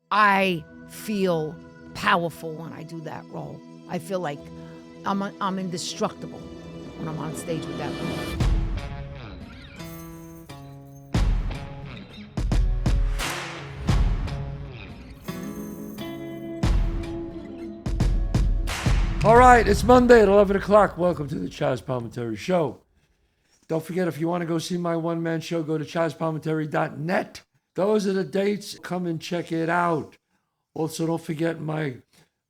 I feel powerful when I do that role. I feel like I'm indestructible when I'm on stage with that role. All right, it's Monday at 11 o'clock. Welcome to the Chazz Palminteri Show. Don't forget, if you want to go see my one-man show, go to chazzpalminteri.net. Those are the dates. Come and check it out. Also, don't forget my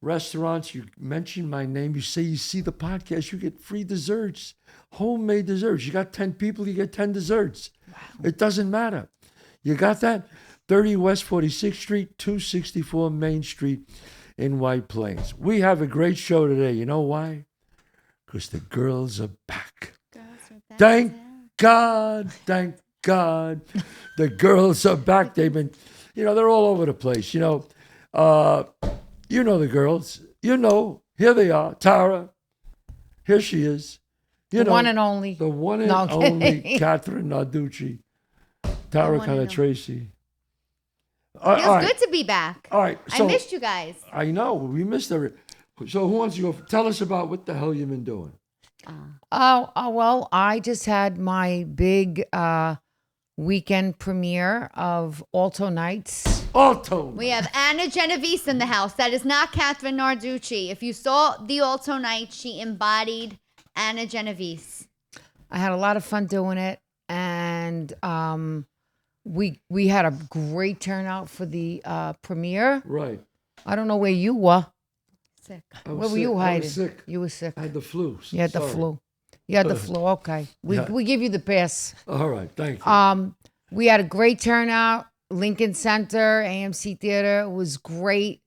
restaurants. You mention my name. You say you see the podcast. You get free desserts, homemade desserts. You got 10 people, you get 10 desserts. Wow. It doesn't matter. You got that? 30 West 46th Street, 264 Main Street in White Plains. We have a great show today. You know why? Because the girls are back. Thank God. Thank God. The girls are back. They've been, they're all over the place. You know the girls. Here they are. Tara. Here she is. The one and only. The one and only Kathrine Narducci. Tara Cannistraci. Feels good to be back. All right. So, I missed you guys. I know. We missed everything. So who wants to go? Tell us about what the hell you've been doing. Well, I just had my big weekend premiere of Alto Knights. We have Anna Genovese in the house. That is not Kathrine Narducci. If you saw the Alto Knights, she embodied Anna Genovese. I had a lot of fun doing it, and we had a great turnout for the premiere. Right. I don't know where you were. Sick. Where were you hiding? I was sick. You were sick. I had the flu. You had the flu. You had the flu. Okay. We give you the pass. All right. Thank you. We had a great turnout. Lincoln Center, AMC Theater. It was great.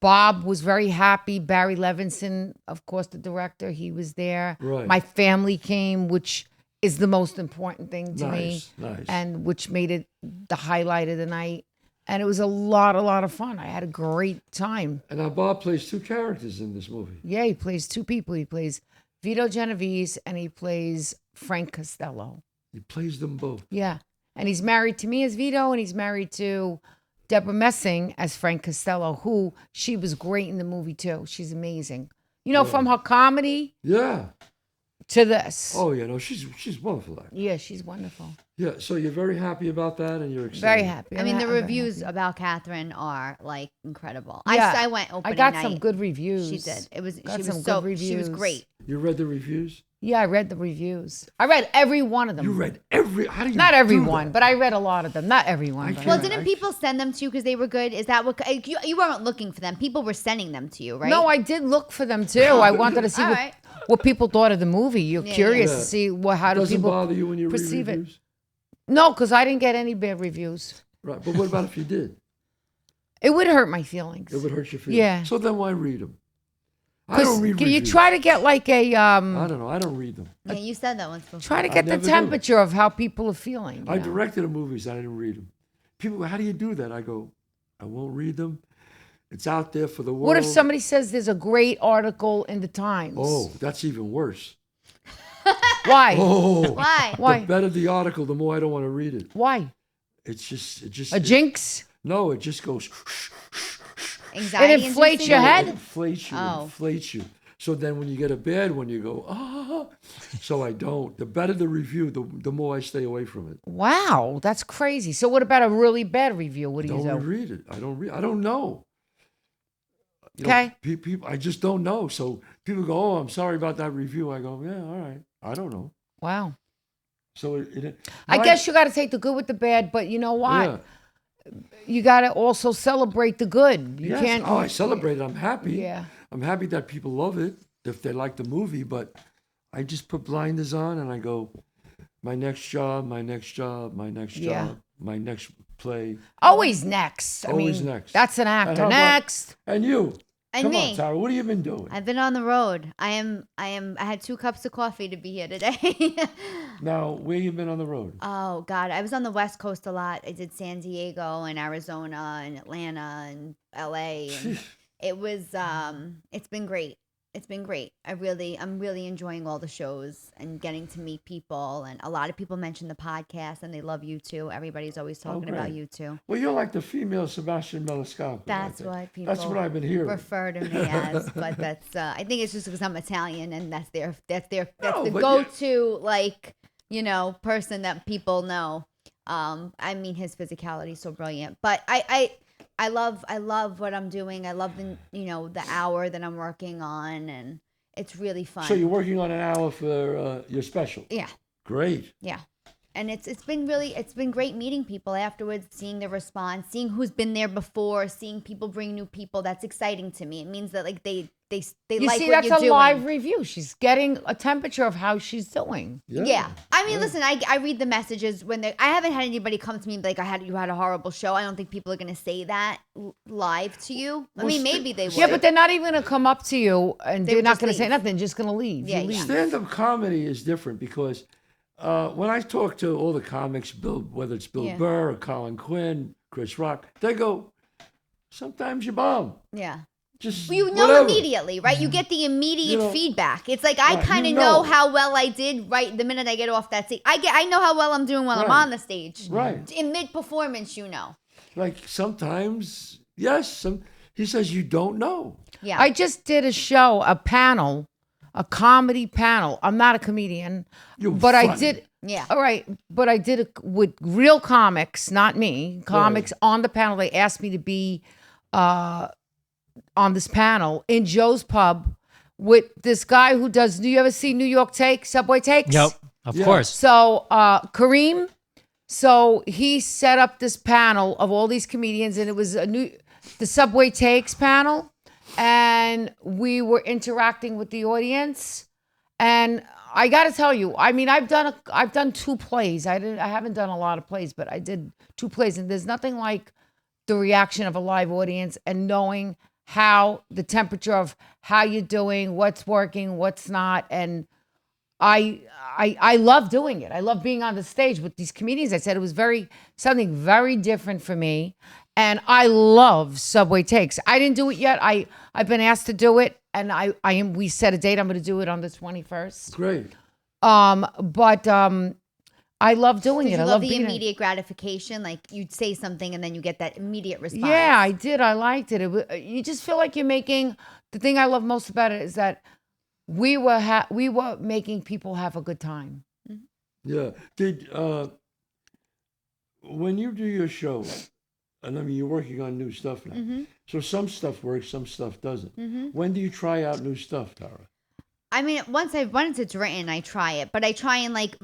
Bob was very happy. Barry Levinson, of course, the director, he was there. Right. My family came, which is the most important thing to me. Nice. And which made it the highlight of the night. And it was a lot of fun. I had a great time. And now Bob plays two characters in this movie. Yeah, he plays two people. He plays Vito Genovese and he plays Frank Costello. He plays them both. Yeah. And he's married to me as Vito, and he's married to Deborah Messing as Frank Costello, who she was great in the movie too. She's amazing. From her comedy to this. Oh, yeah. No, she's wonderful. Yeah, she's wonderful. Yeah, so you're very happy about that, and you're excited. Very happy. I mean, the I'm reviews about Kathrine are like incredible. Yeah, I went opening night. I got night. some good reviews. She did. Good reviews. She was great. You read the reviews? Yeah, I read the reviews. I read every one of them. You read every? How do you? Not do everyone, that? but I read a lot of them. Not everyone. Well, didn't people send them to you because they were good? Is that what you weren't looking for them? People were sending them to you, right? No, I did look for them too. I wanted to see what people thought of the movie. You're curious to see how do people bother you when you perceive read it. reviews? No, because I didn't get any bad reviews. Right, but what about if you did? It would hurt my feelings. It would hurt your feelings. Yeah. So then why read them? I don't read reviews. You try to get like a I don't know. I don't read them. Yeah, you said that once before. Try to get the temperature of how people are feeling. I directed the movies. I didn't read them. People go, how do you do that? I go, I won't read them. It's out there for the world. What if somebody says there's a great article in the Times? Oh, that's even worse. Why? Oh, Why? The better the article, the more I don't want to read it. Why? It just a jinx? No, it just goes. Anxiety it inflates your head? It inflates you. So then when you get a bad one, you go, So I don't. The better the review, the more I stay away from it. Wow, that's crazy. So what about a really bad review? What do you do? Don't read it. I don't know. Okay. People, I just don't know. So people go, oh, I'm sorry about that review. I go, yeah, all right. I don't know. Wow. So I guess you got to take the good with the bad, but you know what? Yeah. You got to also celebrate the good. You can't. Oh, I celebrate it. I'm happy. Yeah. I'm happy that people love it, if they like the movie, but I just put blinders on and I go, my next job, my next job, my next job, my next play. Always next. Always next. That's an actor. Next. And you? And Come me. on, Tara. What have you been doing? I've been on the road. I had 2 cups of coffee to be here today. Now, where you been on the road? Oh God, I was on the West Coast a lot. I did San Diego and Arizona and Atlanta and LA. And it was it's been great. It's been great. I'm really enjoying all the shows and getting to meet people. And a lot of people mention the podcast and they love you too. Everybody's always talking about you too. Well, you're like the female Sebastian Maniscalco. That's what people. That's what I've been hearing. Refer to me as, but that's. I think it's just because I'm Italian and that's the but go-to person that people know. I mean, his physicality is so brilliant, but I love what I'm doing. I love the hour that I'm working on, and it's really fun. So you're working on an hour for your special. Yeah. Great. Yeah. And it's been great meeting people afterwards, seeing the response, seeing who's been there before, seeing people bring new people. That's exciting to me. It means that like they like what you're doing. That's a live review. She's getting a temperature of how she's doing. Yeah. I mean, listen, I read the messages when I haven't had anybody come to me and be like, you had a horrible show. I don't think people are going to say that live to you. I mean, maybe they would. Yeah, but they're not even going to come up to you and they're not going to say nothing. Just going to leave. Yeah, Stand-up comedy is different because when I talk to all the comics, whether it's Bill Burr or Colin Quinn, Chris Rock, they go, sometimes you bomb. Yeah. Just you know whatever. Immediately, right? You get the immediate feedback. It's like I kind of know how well I did right the minute I get off that stage. I know how well I'm doing while I'm on the stage. Right. In mid-performance, Like sometimes, yes. He says you don't know. Yeah. I just did a show, a comedy panel. I'm not a comedian, but funny. I did. Yeah. All right. But I did it with real comics, not me. Comics on the panel. They asked me to be on this panel in Joe's Pub with this guy who does. Do you ever see New York Subway Takes? Yep. Of course. So Kareem. So he set up this panel of all these comedians, and it was the Subway Takes panel. And we were interacting with the audience, and I got to tell you, I mean, I've done 2 plays. I haven't done a lot of plays, but I did 2 plays, and there's nothing like the reaction of a live audience and knowing how the temperature of how you're doing, what's working, what's not, and I love doing it. I love being on the stage with these comedians. I said it was something very different for me. And I love Subway Takes. I didn't do it yet. I've been asked to do it, and we set a date. I'm going to do it on the 21st. Great. But I love doing it. I love the immediate gratification. Like you'd say something, and then you get that immediate response. Yeah, I did. I liked it. You just feel like you're making. The thing I love most about it is that we were making people have a good time. Yeah. When you do your show, and I mean, you're working on new stuff now. Mm-hmm. So some stuff works, some stuff doesn't. Mm-hmm. When do you try out new stuff, Tara? I mean, once it's written, I try it. But I try and like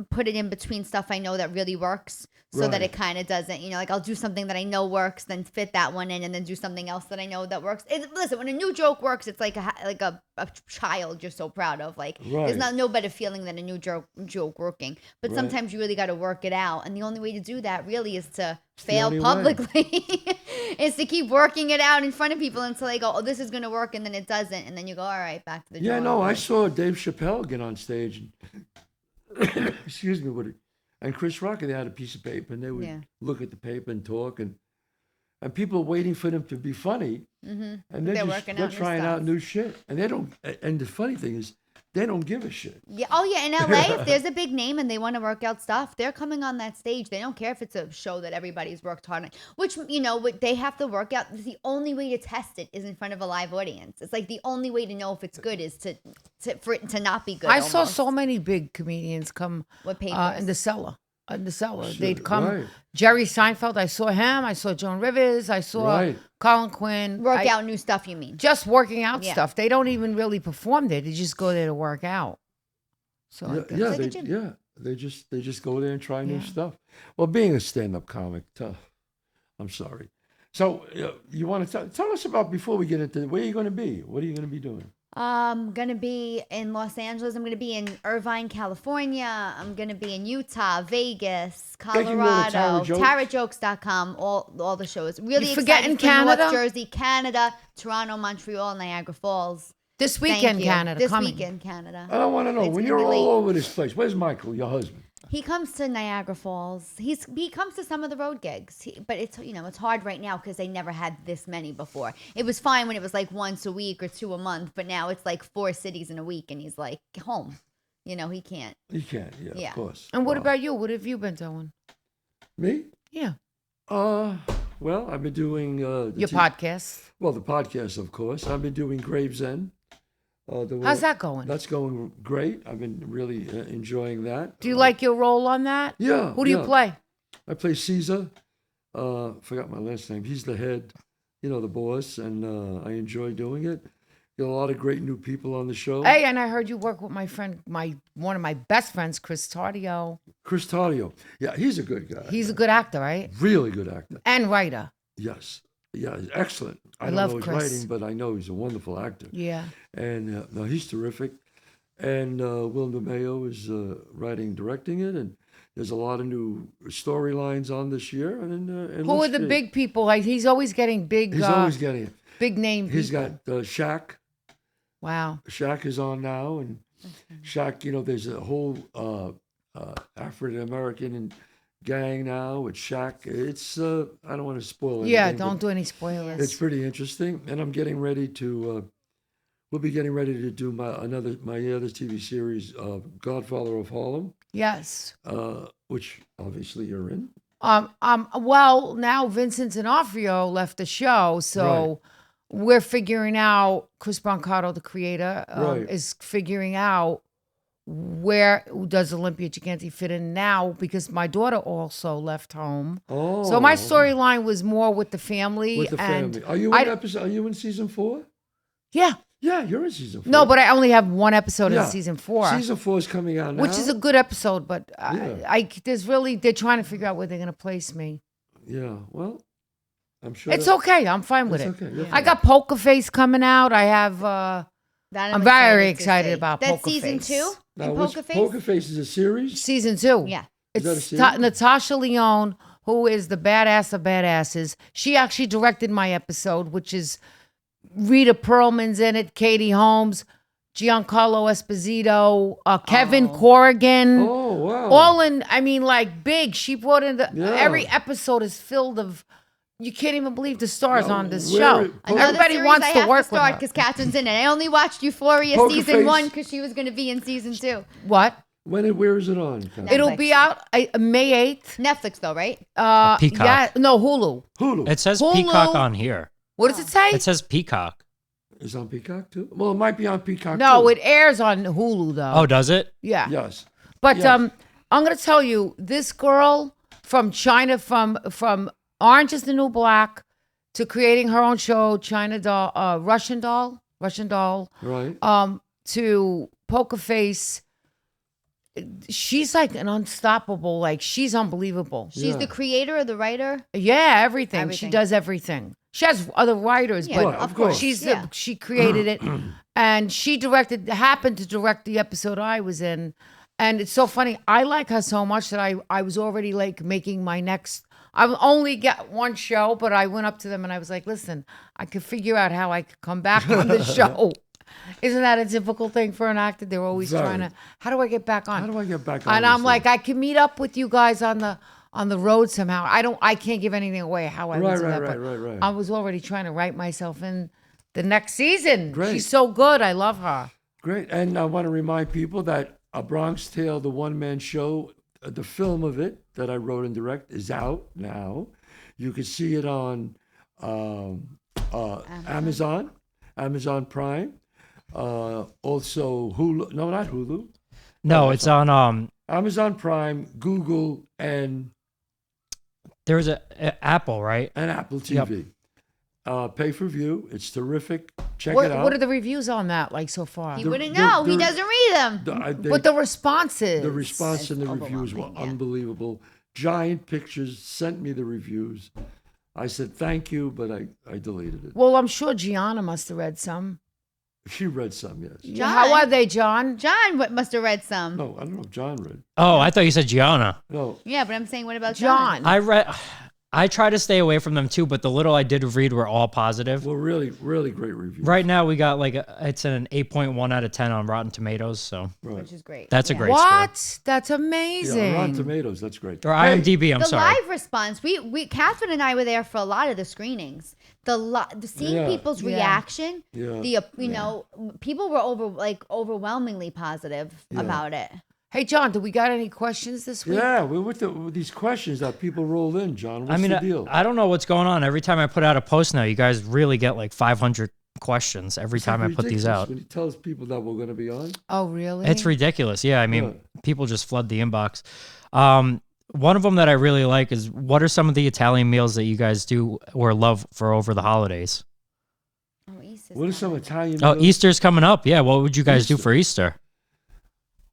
put it in between stuff I know that really works so that it kind of doesn't, like I'll do something that I know works, then fit that one in, and then do something else that I know that works. Listen, when a new joke works, it's like a child you're so proud of. Like there's no better feeling than a new joke working. But sometimes you really got to work it out. And the only way to do that really is to fail publicly, is to keep working it out in front of people until they go, oh, this is going to work, and then it doesn't. And then you go, all right, back to the drawing board. I saw Dave Chappelle get on stage and, excuse me, and Chris Rock, they had a piece of paper, and they would look at the paper and talk, and people are waiting for them to be funny, and they're trying out new shit, and they don't. And the funny thing is, they don't give a shit. Yeah. Oh yeah. In LA, if there's a big name and they want to work out stuff, they're coming on that stage. They don't care if it's a show that everybody's worked hard on. Which what they have to work out. The only way to test it is in front of a live audience. It's like the only way to know if it's good is for it to not be good. I saw so many big comedians come with papers in the cellar. They'd come. Right. Jerry Seinfeld, I saw him. I saw Joan Rivers. I saw Colin Quinn. Work out new stuff, you mean? Just working out stuff. They don't even really perform there. They just go there to work out. So they just go there and try new stuff. Well, being a stand-up comic, tough. I'm sorry. So you want to tell us about, before we get into where you're going to be? What are you going to be doing? I'm going to be in Los Angeles. I'm going to be in Irvine, California. I'm going to be in Utah, Vegas, Colorado, TaraJokes.com, all the shows. Really excited for North Jersey, Canada, Toronto, Montreal, Niagara Falls. This weekend, Canada. This weekend, Canada. I don't want to know. When you're all over this place, where's Michael, your husband? He comes to Niagara Falls. He comes to some of the road gigs, but it's it's hard right now because they never had this many before. It was fine when it was like once a week or 2 a month, but now it's like 4 cities in a week, and he's like home. He can't. He can't. Yeah, of course. And what about you? What have you been doing? Me? Yeah. Well, I've been doing your podcast. Well, the podcast, of course. I've been doing Gravesend. How's that going? That's going great. I've been really enjoying that. Do you like your role on that? Yeah. Who do you play? I play Caesar. Forgot my last name. He's the head, the boss, and I enjoy doing it. Got a lot of great new people on the show. Hey, and I heard you work with my friend, one of my best friends, Chris Tardio. Chris Tardio. Yeah, he's a good guy. He's a good actor, right? Really good actor. And writer. Yes. Yeah, excellent. I don't love know his Chris. writing, but I know he's a wonderful actor. Yeah. And no, he's terrific. And Will DeMeo is writing, directing it, and there's a lot of new storylines on this year. And who are the big people? Like he's always getting big. He's always getting it. Big name. He's people. got Shaq. Wow. Shaq is on now, and Shaq. There's a whole African American gang now with Shaq. It's I don't want to spoil it. Yeah, don't do any spoilers. It's pretty interesting, and I'm getting ready to. We'll be getting ready to do my other TV series, Godfather of Harlem. Yes. Which obviously you're in. Well, now Vincent D'Onofrio left the show, so we're figuring out. Chris Brancato, the creator, is figuring out where does Olympia Gigante fit in now, because my daughter also left home. Oh. So my storyline was more with the family. With the family. Are you in Are you in season 4? Yeah. Yeah, you're in season 4. No, but I only have one episode in season 4. Season 4 is coming out now. Which is a good episode, but they're trying to figure out where they're going to place me. Yeah, well, I'm sure. It's okay. I'm fine with it. Okay. Yeah. I got Poker Face coming out. I have, I'm very excited about Poker Face. That's season 2 in Poker Face? Poker Face is a series? Season 2. Yeah. It's Natasha Lyonne, who is the badass of badasses. She actually directed my episode, which is Rita Perlman's in it, Katie Holmes, Giancarlo Esposito, Kevin Corrigan. Oh, wow. All in, big. She brought in every episode is filled of, you can't even believe the stars on this show. Everybody wants to work with her. Because Catherine's in it. I only watched Euphoria season 1 because she was going to be in season 2. What? Where is it on? Netflix. It'll be out May 8th. Netflix though, right? Peacock. Yeah, no, Hulu. It says Peacock on here. What does it say? It says Peacock. It's on Peacock too? Well, it might be on Peacock No, too. it airs on Hulu though. Oh, does it? Yeah. Yes. But I'm going to tell you, this girl from China, from Orange is the New Black to creating her own show, China Doll, Russian Doll, right? To Poker Face. She's like an unstoppable, she's unbelievable. She's the creator or the writer? Yeah, everything. She does everything. She has other writers, but of course. She created it, and she happened to direct the episode I was in. And it's so funny. I like her so much that I was already making my next. I only got one show, but I went up to them and I was like, listen, I could figure out how I could come back on the show. Isn't that a difficult thing for an actor? They're always trying to, how do I get back on? How do I get back on? And I'm like, I can meet up with you guys on the road somehow. I can't give anything away how I was right. I was already trying to write myself in the next season. Great. She's so good. I love her. Great. And I want to remind people that A Bronx Tale, the one-man show, the film of it that I wrote and direct is out now. You can see it on Amazon Prime. Also Hulu. No, not Hulu. No, it's on Amazon Prime, Google, and there's a Apple, right? And Apple TV. Yep. Pay per view. It's terrific. Check it out. What are the reviews on that so far? He wouldn't know. He doesn't read them. But the responses. The response and the reviews were unbelievable. Giant Pictures sent me the reviews. I said thank you, but I deleted it. Well, I'm sure Gianna must have read some. She read some, yes. John, how are they, John? John must have read some. No, I don't know if John read. Oh, I thought you said Gianna. No. Yeah, but I'm saying, what about John? I I try to stay away from them too, but the little I did read were all positive. Well, really, really great reviews. Right now we got it's an 8.1 out of 10 on Rotten Tomatoes, so which is great. that's a great What? score. That's amazing. Yeah, Rotten Tomatoes, that's great. Or IMDb, I'm the sorry. live response, we Catherine and I were there for a lot of the screenings. Seeing people's reaction, people were overwhelmingly positive about it. Hey, John, do we got any questions this week? Yeah, with these questions that people rolled in, John. What's the deal? I don't know what's going on. Every time I put out a post now, you guys really get like 500 questions every time I put these out. When you tell people that we're going to be on. Oh, really? It's ridiculous. Yeah, I mean, people just flood the inbox. One of them that I really like is, what are some of the Italian meals that you guys do or love for over the holidays? What are some Italian meals? Oh, Easter's coming up. Yeah, what would you guys do for Easter?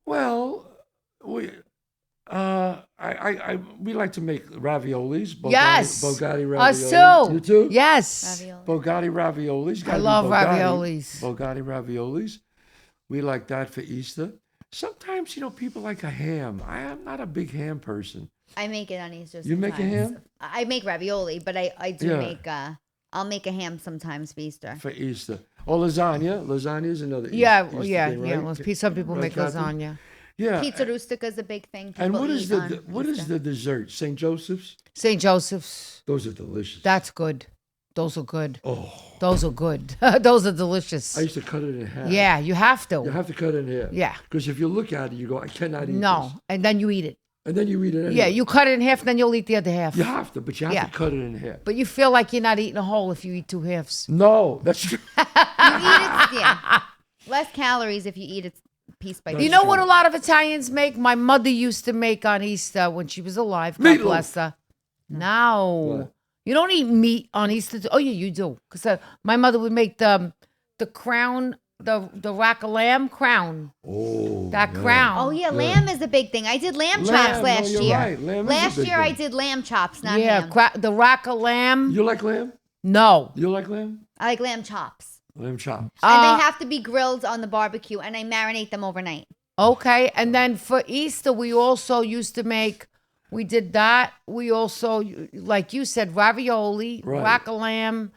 Well, we like to make raviolis. Yes. Bogatti raviolis. Us too. You too? Yes. Bogatti raviolis. I love raviolis. Bogatti raviolis. We like that for Easter. Sometimes, people like a ham. I am not a big ham person. I make it on Easter sometimes. You make a ham? I make ravioli, but I do make, I'll make a ham sometimes for Easter. For Easter. Or lasagna. Lasagna is another Easter thing, right? Well, some people make lasagna. Yeah. Pizza rustica is a big thing. And what is the dessert? St. Joseph's? St. Joseph's. Those are delicious. That's good. Those are good. Oh. Those are good. Those are delicious. I used to cut it in half. Yeah, you have to. You have to cut it in half. Yeah. Because if you look at it, you go, I cannot eat this. And then you eat it. And then you eat it anyway. Yeah, you cut it in half, then you'll eat the other half. You have to, but you have to cut it in half. But you feel like you're not eating a whole if you eat two halves. No, that's true. You eat it, less calories if you eat it piece by piece. You know what a lot of Italians make? My mother used to make on Easter when she was alive. God bless her. No. What? You don't eat meat on Easter. Oh, yeah, you do. Because my mother would make the crown, the rack of lamb crown. Oh, that crown. Oh, yeah, lamb is a big thing. I did lamb chops last year. Right. Last year I did lamb chops, not ham. The rack of lamb. You like lamb? No. You like lamb? I like lamb chops. Lamb chops. And they have to be grilled on the barbecue, and I marinate them overnight. Okay. And then for Easter, we also used to make... We did that. We also, like you said, ravioli, rack of lamb,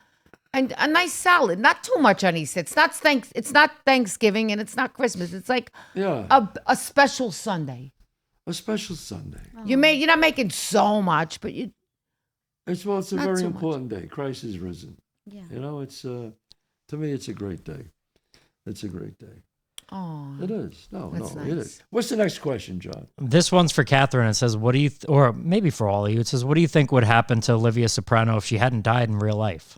and a nice salad. Not too much on Easter. It's not Thanksgiving and it's not Christmas. It's like a special Sunday. A special Sunday. Oh. You're not making so much, but it's a very important day. Christ is risen. Yeah. It's to me it's a great day. It's a great day. Oh, it is. No, nice. It is. What's the next question, John? This one's for Catherine. It says, "What do you, or maybe for all of you? It says, what do you think would happen to Olivia Soprano if she hadn't died in real life?"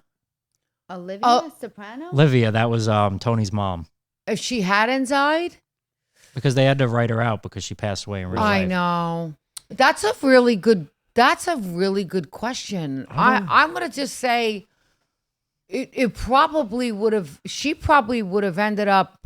Olivia Soprano? Olivia, that was Tony's mom. If she hadn't died, because they had to write her out because she passed away in real life. I know. That's a really good question. I'm gonna just say, it probably would have. She probably would have ended up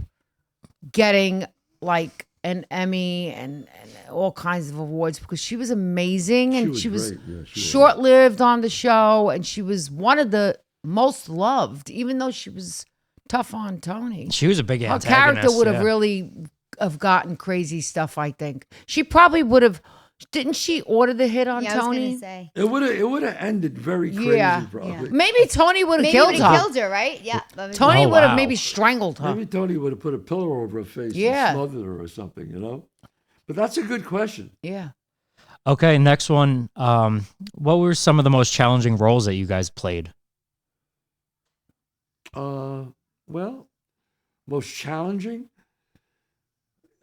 getting like an Emmy and all kinds of awards because she was amazing and she was short-lived on the show and she was one of the most loved, even though she was tough on Tony. She was a big antagonist. Her character would have really have gotten crazy stuff, I think. She probably would have. Didn't she order the hit on Tony? I was gonna say. It would have ended very crazy. Probably. Yeah. Maybe Tony would have killed her. Killed her, right? Yeah. Tony would have maybe strangled her. Maybe Tony would have put a pillow over her face and smothered her or something, But that's a good question. Yeah. Okay, next one. What were some of the most challenging roles that you guys played? Well, most challenging?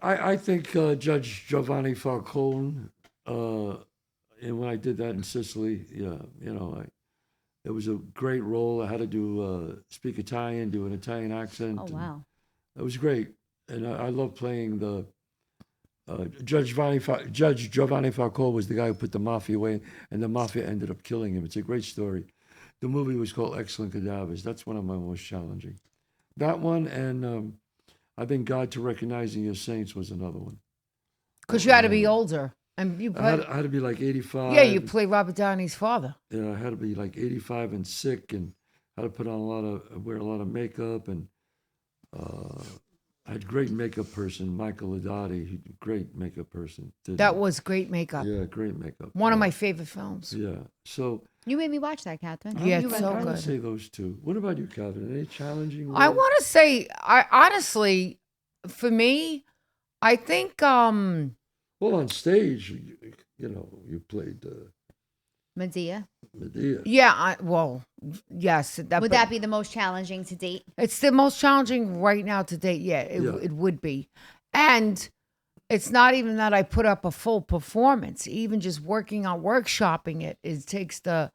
I think Judge Giovanni Falcone, and when I did that in Sicily, it was a great role. I had to speak Italian, do an Italian accent. Oh, wow. It was great. And I love playing the Judge Giovanni Falcone was the guy who put the mafia away, and the mafia ended up killing him. It's a great story. The movie was called Excellent Cadavers. That's one of my most challenging. That one, and I think God to Recognizing Your Saints was another one. Because you had to be older. And you I had to be like 85. Yeah, you play Robert Downey's father. Yeah, I had to be like 85 and sick, and had to wear a lot of makeup, and I had great makeup person, Michael Adati, great makeup person. That was great makeup. Yeah, great makeup. One of my favorite films. Yeah. So You made me watch that, Kathrine. Yeah, You it's went so through it. I would good. say those two. What about you, Kathrine? Any challenging I roles? want to say, I honestly, for me, I think, Well, on stage, you played Medea. Medea. yeah, yes. Would that be the most challenging to date? It's the most challenging right now to date. Yeah, it would be. And it's not even that I put up a full performance. Even just working on workshopping it takes the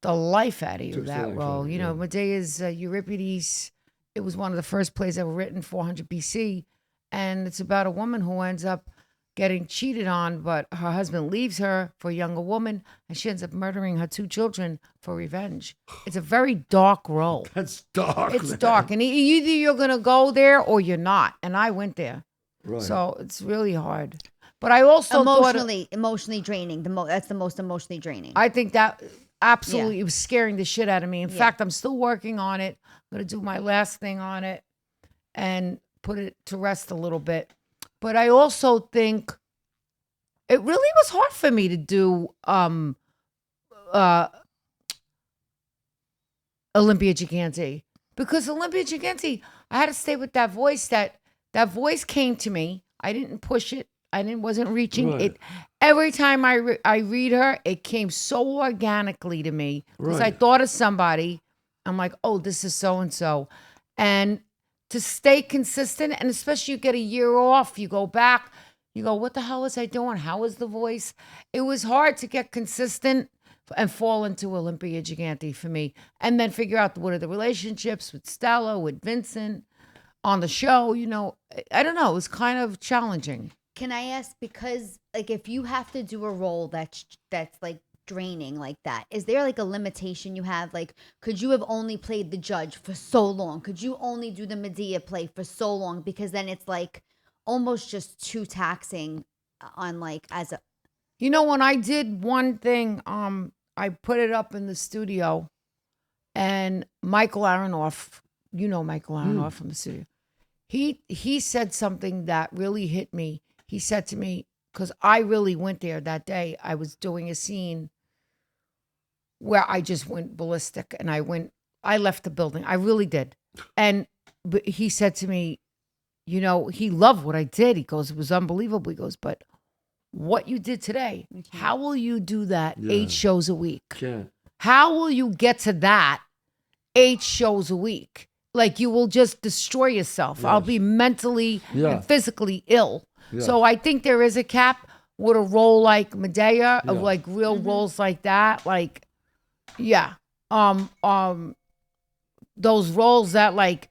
life out of you, Takes the that life role. out of You you, know, yeah. Medea's Euripides, it was one of the first plays ever written, 400 BC. And it's about a woman who ends up getting cheated on, but her husband leaves her for a younger woman, and she ends up murdering her 2 children for revenge. It's a very dark role. That's dark. It's man. dark, and either you're gonna go there or you're not. And I went there, Right. so it's really hard. But I also thought Emotionally draining. That's the most emotionally draining. I think that absolutely it was scaring the shit out of me. In fact, I'm still working on it. I'm gonna do my last thing on it and put it to rest a little bit. But I also think it really was hard for me to do Olympia Gigante, because Olympia Gigante, I had to stay with that voice. That voice came to me. I didn't push it. Wasn't reaching Right. it. Every time I read her, it came so organically to me because I Right. thought of somebody. I'm like, oh, this is so and so, and to stay consistent, and especially you get a year off, you go back, you go, what the hell was I doing? How was the voice? It was hard to get consistent and fall into Olympia Gigante for me, and then figure out what are the relationships with Stella, with Vincent on the show. I don't know. It was kind of challenging. Can I ask, because like if you have to do a role that's like draining like that, is there like a limitation you have? Like, could you have only played the judge for so long? Could you only do the Medea play for so long? Because then it's like almost just too taxing on like as a. When I did one thing, I put it up in the studio, and Michael Aronoff, Michael Aronoff from the studio, he said something that really hit me. He said to me, because I really went there that day, I was doing a scene where I just went ballistic, and I left the building. I really did. But he said to me, he loved what I did. He goes, it was unbelievable. He goes, but what you did today, how will you do that 8 shows a week? Can't. How will you get to that 8 shows a week? Like, you will just destroy yourself. I'll be mentally and physically ill. Yeah. So I think there is a cap with a role like Medea, of like real roles like that. Like, those roles that, like,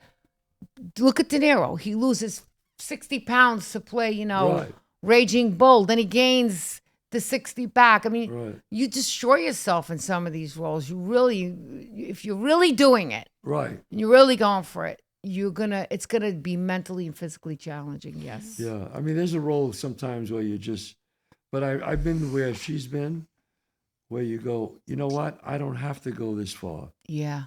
look at De Niro. He loses 60 pounds to play, Right. Raging Bull. Then he gains the 60 back. I mean, Right. you destroy yourself in some of these roles. If you're really doing it, Right. and you're really going for it, it's gonna be mentally and physically challenging. Yes. Yeah. I mean, there's a role sometimes where but I've been where she's been, where you go, you know what? I don't have to go this far. Yeah.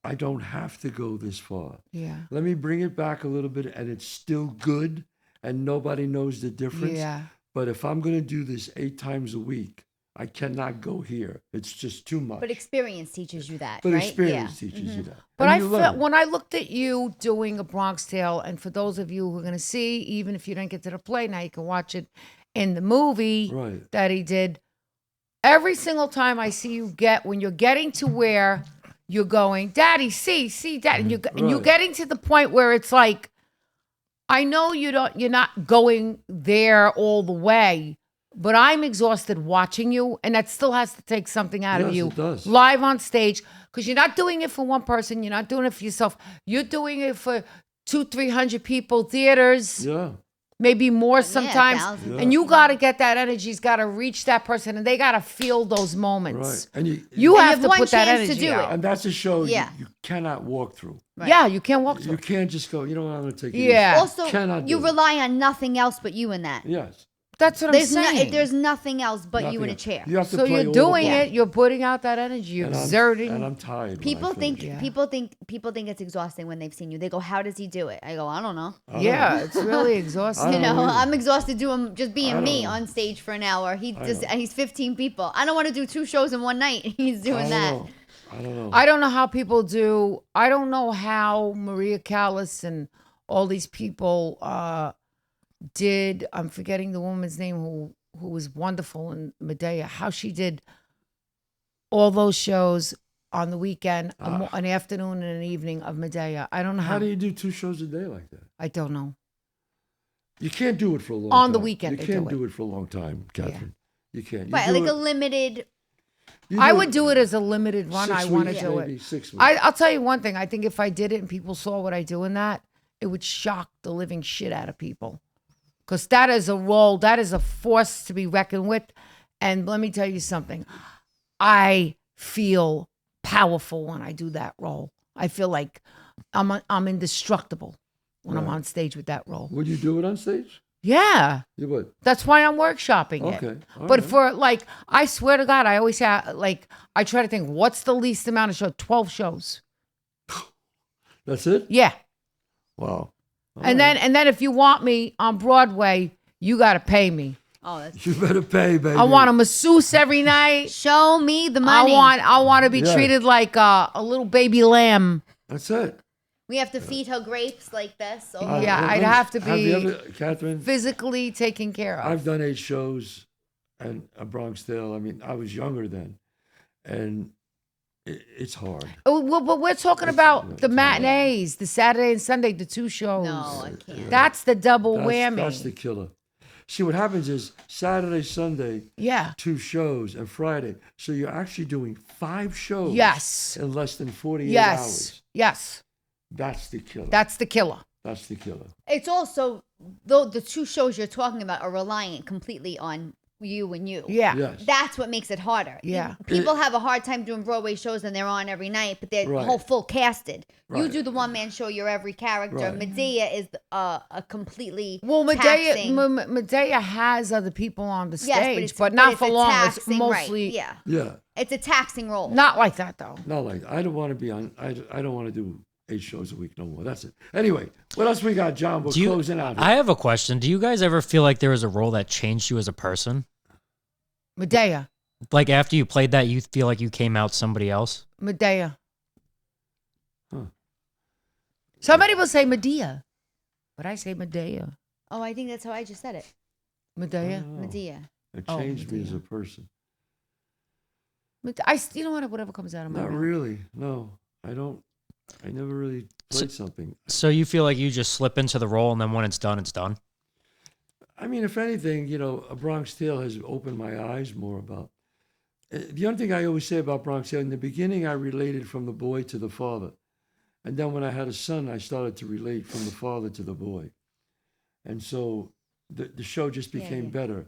I don't have to go this far. Yeah. Let me bring it back a little bit, and it's still good, and nobody knows the difference. Yeah. But if I'm going to do this 8 times a week, I cannot go here. It's just too much. But experience teaches you that, But right? experience teaches you that. But And I you felt learn. when I looked at you doing A Bronx Tale, and for those of you who are going to see, even if you didn't get to the play, now you can watch it in the movie Right. that he did. Every single time I see you when you're getting to where you're going, Daddy, see, Dad, and you're Right. getting to the point where it's like, I know you're not going there all the way, but I'm exhausted watching you, and that still has to take something out of Yes, you. it does. Live on stage, because you're not doing it for one person, you're not doing it for yourself, you're doing it for 200-300 people, theaters, Yeah. maybe more sometimes, thousands. and you got to get that energy. It's got to reach that person, and they got to feel those moments. Right. And You And you have have to one put that chance to energy do it. out. And that's a show Yeah. you cannot walk through. Yeah, you can't walk through. You can't just go, you know what, I'm going to take it Yeah. easy. Also, Cannot you do it. rely on nothing else but you in that. Yes. That's what I'm saying. There's nothing else but Nothing you in a else. chair. You have to So play you're all doing the it. You're putting out that energy. You're exerting. And I'm tired. People think Yeah. people think it's exhausting when they've seen you. They go, "How does he do it?" I go, "I don't know." It's really exhausting. You know, either. I'm exhausted doing just being don't me know. on stage for an hour. He's 15 people. I don't want to do 2 shows in one night. He's doing that. I don't know. I don't know how people do. I don't know how Maria Callas and all these people did. I'm forgetting the woman's name who was wonderful in Medea. How she did all those shows on the weekend, an afternoon and an evening of Medea. I don't know How do you do 2 shows a day like that? I don't know. You can't do it for a long time. On the weekend, You they can't do do it for a long time, Kathrine. You can't. You Right, do like it- a limited. I would do it as a limited run. 6 I want to weeks, do maybe, it. 6 weeks. I'll tell you one thing. I think if I did it and people saw what I do in that, it would shock the living shit out of people. Because that is a role, that is a force to be reckoned with. And let me tell you something. I feel powerful when I do that role. I feel like I'm indestructible when I'm on stage with that role. Would you do it on stage? Yeah. You would. That's why I'm workshopping it. Okay. All But right. for like, I swear to God, I always have like, I try to think, what's the least amount of shows? 12 shows. That's it? Yeah. Wow. And then if you want me on Broadway, you got to pay me. Oh, that's You better pay, baby. I want a masseuse every night. show me the money. I want to be Yeah. treated like a little baby lamb. That's it. We have to feed her grapes like this. So Yeah, I'd have to Have you be ever, Kathrine? physically taken care of. I've done 8 shows and a Bronx Tale. I mean, I was younger then, and it's hard. Oh, well, but we're talking about the it's hard. matinees, the Saturday and Sunday, the 2 shows. No, I can't. That's the double That's, whammy. That's the killer. See, what happens is Saturday, Sunday, Yeah. 2 shows, and Friday. So you're actually doing 5 shows. Yes. In less than 48 Yes. hours. Yes. That's the killer. That's the killer. That's the killer. It's also though the 2 shows you're talking about are reliant completely on you and you. Yeah. Yes. That's what makes it harder. Yeah. People have a hard time doing Broadway shows and they're on every night, but they're Right. whole full casted. You Right. do the one man show, you're every character. Right. Medea is a completely Well, taxing. Medea has other people on the stage, Yes, but not it's for a long. It's taxing, mostly right. Yeah. Yeah. It's a taxing role. not like that though. Not like I don't want to be on. I don't want to do 8 shows a week no more. That's it. Anyway, what else we got, John? We're closing out here. I have a question. Do you guys ever feel like there was a role that changed you as a person? Medea. Like after you played that, you feel like you came out somebody else? Medea. Huh. Somebody will say Medea, but I say Medea. Oh, I think that's how I just said it. Medea. Oh, Medea. It Oh, changed me as Medea. a person. You know what? Whatever comes out of my Not mouth. really. No, I don't. I never really played something. So you feel like you just slip into the role and then when it's done, it's done? I mean, if anything, you know, A Bronx Tale has opened my eyes more about. The only thing I always say about Bronx Tale, in the beginning, I related from the boy to the father. And then when I had a son, I started to relate from the father to the boy. And so the show just became better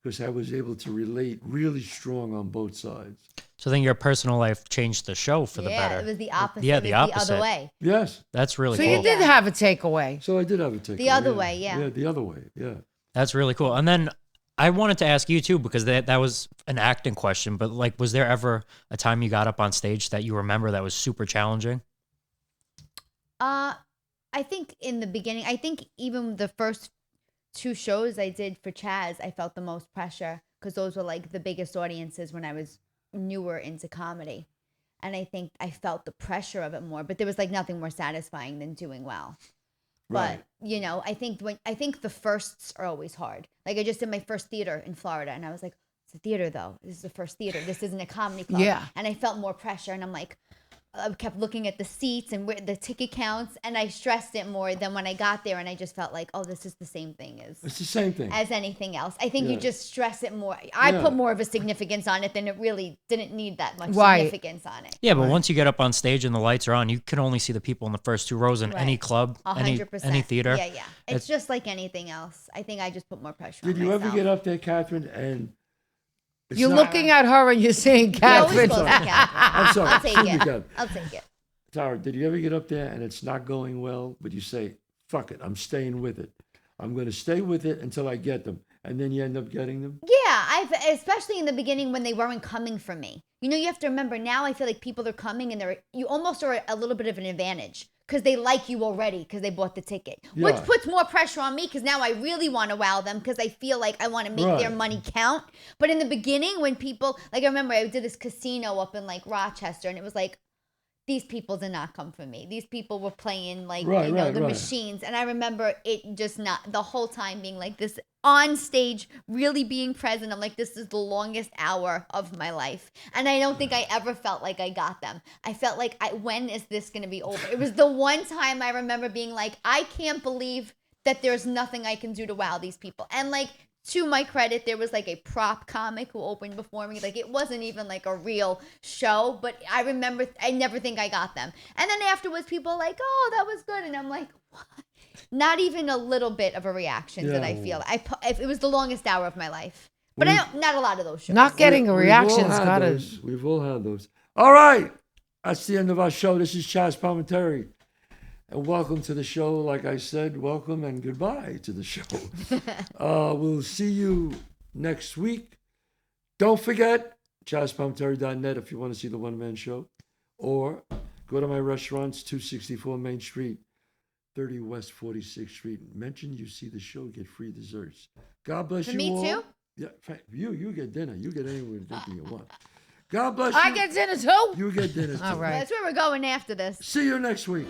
because I was able to relate really strong on both sides. So then your personal life changed the show for the Yeah, better. it was the opposite. Yeah, It was the opposite. The other way. Yes. That's really So cool. you did have a takeaway. So I did have a takeaway. The other way, yeah. Yeah, the other way, yeah. That's really cool. And then I wanted to ask you too, because that was an acting question, but like, was there ever a time you got up on stage that you remember that was super challenging? I think in the beginning, I think even the first 2 shows I did for Chazz, I felt the most pressure because those were like the biggest audiences when I was newer into comedy. And I think I felt the pressure of it more, but there was like nothing more satisfying than doing well. Right. But, you know, I think the firsts are always hard. Like I just did my first theater in Florida and I was like, it's a theater though. This is the first theater. This isn't a comedy club. Yeah. And I felt more pressure and I'm like, I kept looking at the seats and where the ticket counts, and I stressed it more than when I got there, and I just felt like, oh, this is the same thing It's the same thing. as anything else. I think you Yeah. just stress it more. I Yeah. put more of a significance on it than it really didn't need that much Right. significance on it. Yeah, but once you get up on stage and the lights are on, you can only see the people in the first 2 rows in Right. any club, any 100%. theater. Yeah, yeah. It's just like anything else. I think I just put more pressure on Did you ever myself. get up there, Kathrine, and... it's You're not- looking at her and you're saying, You always Catherine. supposed to count. I'm sorry. I'll take Excuse me, it. Kathrine. I'll take it. Tara, did you ever get up there and it's not going well, but you say, fuck it, I'm staying with it. I'm going to stay with it until I get them. and then you end up getting them? Yeah, especially in the beginning when they weren't coming from me. You know, you have to remember now I feel like people are coming and you almost are a little bit of an advantage because they like you already because they bought the ticket, which puts more pressure on me because now I really want to wow them because I feel like I want to make their money count. But in the beginning when people, like I remember I did this casino up in like Rochester and it was like, these people did not come for me. These people were playing like, the machines. And I remember it just not, the whole time being like this on stage, really being present. I'm like, this is the longest hour of my life. And I don't think I ever felt like I got them. I felt like, when is this going to be over? It was the one time I remember being like, I can't believe that there's nothing I can do to wow these people. And like, to my credit, there was like a prop comic who opened before me. Like it wasn't even like a real show, but I remember I never think I got them. And then afterwards, people were like, "Oh, that was good," and I'm like, "What?" Not even a little bit of a reaction that I feel. It was the longest hour of my life, but not a lot of those shows. Not getting a reaction has got to. We've all had those. All right, that's the end of our show. This is Chazz Palminteri. And welcome to the show. Like I said, welcome and goodbye to the show. We'll see you next week. Don't forget, ChazzPalminteri.net if you want to see the one-man show. Or go to my restaurants, 264 Main Street, 30 West 46th Street. Mention you see the show, get free desserts. God bless you all. Me too? Yeah, you get dinner. You get anywhere you want. God bless you. I get dinner too? You get dinner too. All right. That's where we're going after this. See you next week.